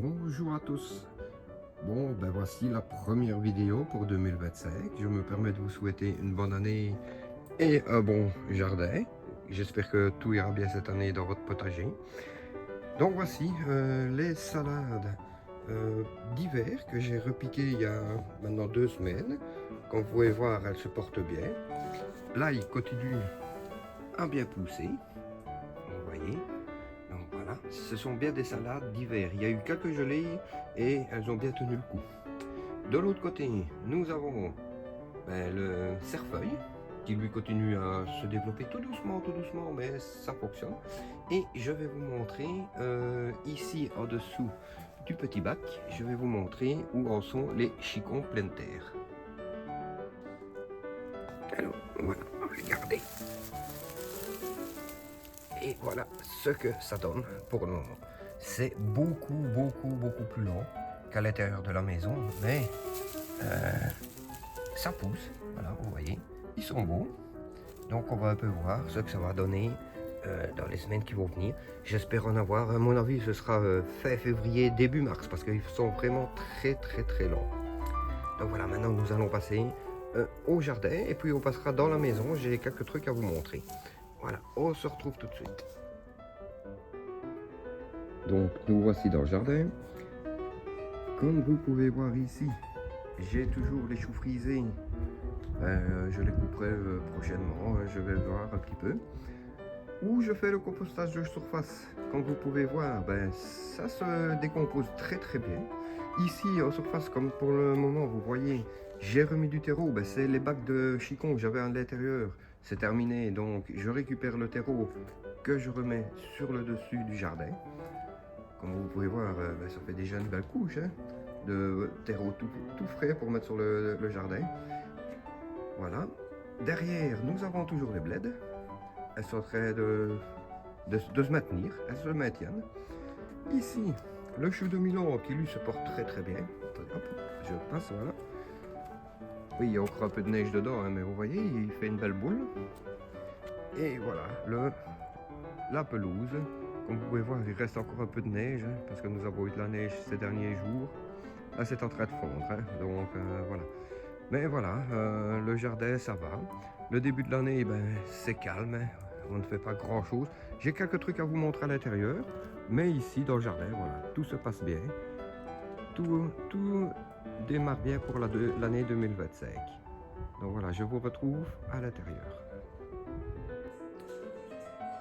Bonjour à tous. Bon, ben voici la première vidéo pour 2025. Je me permets de vous souhaiter une bonne année et un bon jardin. J'espère que tout ira bien cette année dans votre potager. Donc voici les salades d'hiver que j'ai repiquées il y a maintenant 2 semaines. Comme vous pouvez voir, elles se portent bien. Là, il continue à bien pousser. Vous voyez. Donc voilà, ce sont bien des salades d'hiver. Il y a eu quelques gelées et elles ont bien tenu le coup. De l'autre côté, nous avons le cerfeuil qui lui continue à se développer tout doucement, mais ça fonctionne. Et je vais vous montrer ici en dessous du petit bac, je vais vous montrer où en sont les chicons pleine terre. Alors voilà, regardez. Et voilà ce que ça donne pour le moment. C'est beaucoup plus long qu'à l'intérieur de la maison, mais ça pousse. Voilà, vous voyez, ils sont beaux. Donc on va un peu voir ce que ça va donner dans les semaines qui vont venir. J'espère en avoir, à mon avis, ce sera fin février, début mars, parce qu'ils sont vraiment très longs. Donc voilà, maintenant nous allons passer au jardin et puis on passera dans la maison. J'ai quelques trucs à vous montrer. Voilà, on se retrouve tout de suite. Donc nous voici dans le jardin. Comme vous pouvez voir ici, j'ai toujours les choux frisés. Je les couperai prochainement, je vais voir un petit peu. Où je fais le compostage de surface. Comme vous pouvez voir, ça se décompose très bien. Ici en surface, comme pour le moment vous voyez, j'ai remis du terreau. C'est les bacs de chicon que j'avais à l'intérieur. C'est terminé, donc je récupère le terreau que je remets sur le dessus du jardin. Comme vous pouvez voir, ça fait déjà une belle couche de terreau tout frais pour mettre sur le jardin. Voilà. Derrière, nous avons toujours les bleds. Elles sont en train de se maintenir, elles se maintiennent. Ici, le chou de Milan qui lui se porte très bien. Attendez, hop, je passe, voilà. Oui, il y a encore un peu de neige dedans, mais vous voyez, il fait une belle boule. Et voilà, la pelouse. Comme vous pouvez voir, il reste encore un peu de neige, parce que nous avons eu de la neige ces derniers jours. Là, c'est en train de fondre, donc voilà. Mais voilà, le jardin, ça va. Le début de l'année, c'est calme, on ne fait pas grand-chose. J'ai quelques trucs à vous montrer à l'intérieur, mais ici, dans le jardin, voilà, tout se passe bien. Tout démarre bien pour l'année 2025. Donc voilà, je vous retrouve à l'intérieur.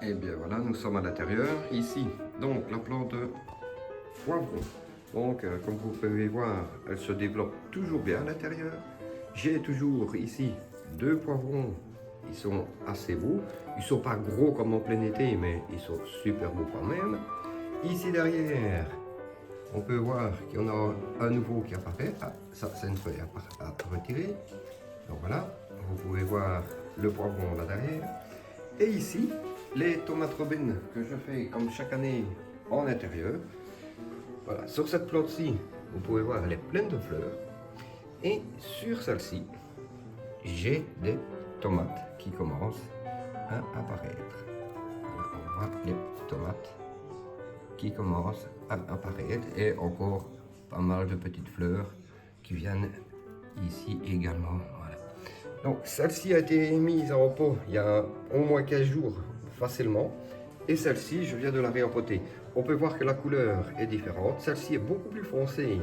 Et bien voilà, nous sommes à l'intérieur. Ici, donc, la plante de poivron. Donc, comme vous pouvez voir, elle se développe toujours bien à l'intérieur. J'ai toujours ici 2 poivrons. Ils sont assez beaux. Ils sont pas gros comme en plein été, mais ils sont super beaux quand même. Ici derrière, on peut voir qu'il y en a un nouveau qui apparaît. Ah, ça c'est une feuille à retirer. Donc voilà, vous pouvez voir le poivron là derrière. Et ici, les tomates robines que je fais comme chaque année en intérieur. Voilà, sur cette plante-ci, vous pouvez voir, elle est pleine de fleurs. Et sur celle-ci, j'ai des tomates qui commencent à apparaître. Voilà, on voit les tomates qui commencent à apparaître et encore pas mal de petites fleurs qui viennent ici également. Voilà. Donc celle-ci a été mise en pot il y a au moins 15 jours facilement. Et celle-ci, je viens de la réempoter. On peut voir que la couleur est différente. Celle-ci est beaucoup plus foncée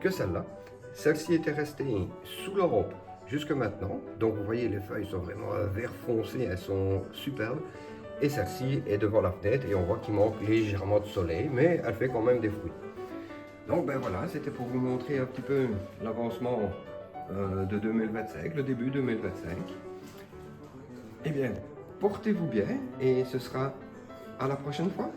que celle-là. Celle-ci était restée sous l'Europe jusque maintenant. Donc vous voyez, les feuilles sont vraiment vert foncé, elles sont superbes. Et celle-ci est devant la fenêtre et on voit qu'il manque légèrement de soleil, mais elle fait quand même des fruits. Donc voilà, c'était pour vous montrer un petit peu l'avancement de 2025, le début 2025. Eh bien, portez-vous bien et ce sera à la prochaine fois.